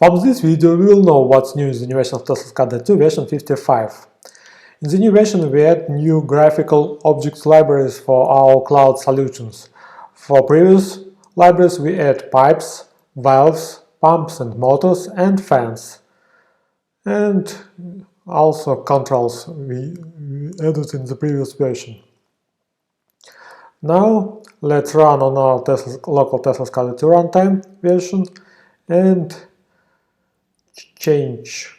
From this video we will know what's new in the new version of TeslaCloud 2 version 55. In the new version we add new graphical objects libraries for our cloud solutions. For previous libraries we add pipes, valves, pumps and motors, and fans. And also controls we added in the previous version. Now let's run on our local TeslaCloud 2 runtime version and change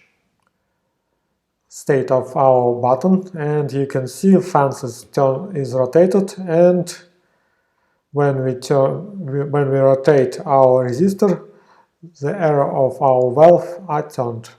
state of our button, and you can see fans is rotated, and when we rotate our resistor, the arrow of our valve are turned.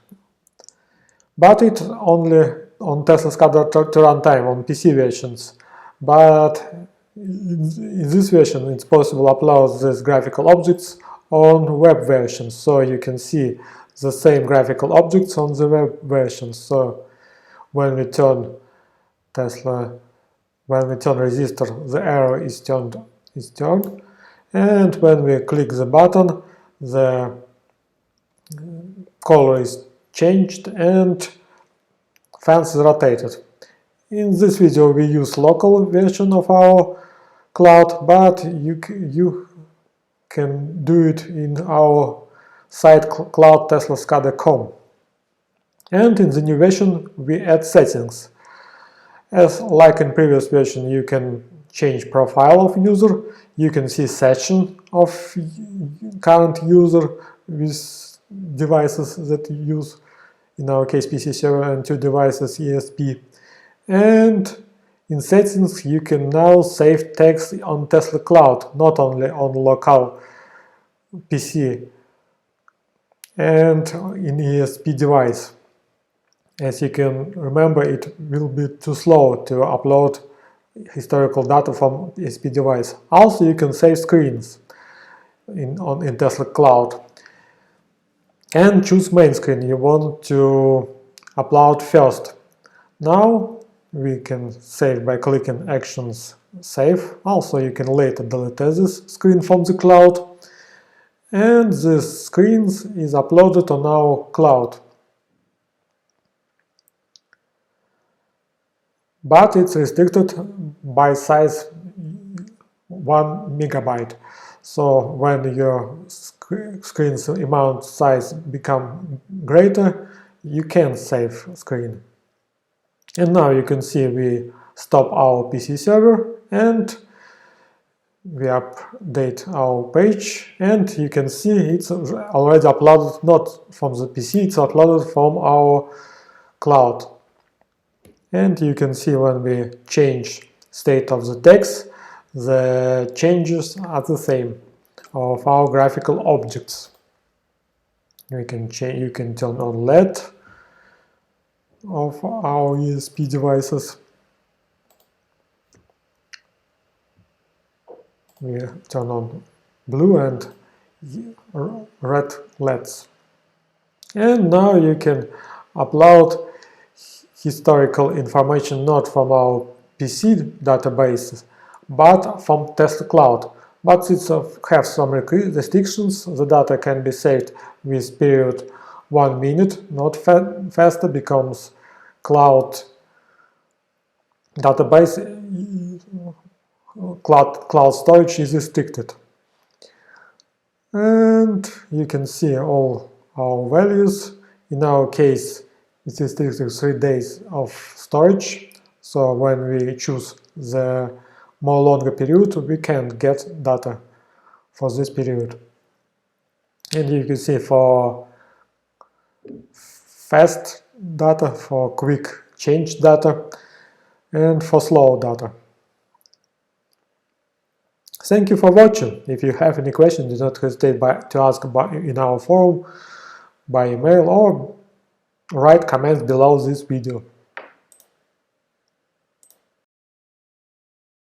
But it's only on TeslaCloud 2 runtime on PC versions. But in this version it's possible to upload these graphical objects on web versions, so you can see the same graphical objects on the web version. So when we turn resistor, the arrow is turned, and when we click the button, the color is changed and fans is rotated. In this video we use local version of our cloud, but you can do it in our site cloud teslascada.com. And in the new version we add settings. As like in previous version, you can change profile of user, you can see session of current user with devices that you use, in our case PC server and 2 devices ESP. And in settings you can now save text on TeslaCloud, not only on local PC and in ESP device. As you can remember, it will be too slow to upload historical data from ESP device. Also you can save screens in TeslaCloud and choose main screen you want to upload first. Now we can save by clicking actions save. Also you can later delete this screen from the cloud, and this screen is uploaded on our cloud. But it's restricted by size 1 megabyte. So when your screen's amount size become greater, you can save screen. And now you can see we stop our PC server and we update our page, and you can see it's already uploaded not from the PC, it's uploaded from our cloud. And you can see when we change state of the text, the changes are the same of our graphical objects. You can turn on LED of our ESP devices. We turn on blue and red LEDs. And now you can upload historical information not from our PC databases, but from TeslaCloud. But it has some restrictions. The data can be saved with period 1 minute, not faster, because cloud database cloud storage is restricted. And you can see all our values. In our case it's restricted 3 days of storage, so when we choose the more longer period we can get data for this period. And you can see for fast data, for quick change data, and for slow data. Thank you for watching. If you have any questions, do not hesitate to ask in our forum, by email, or write comments below this video.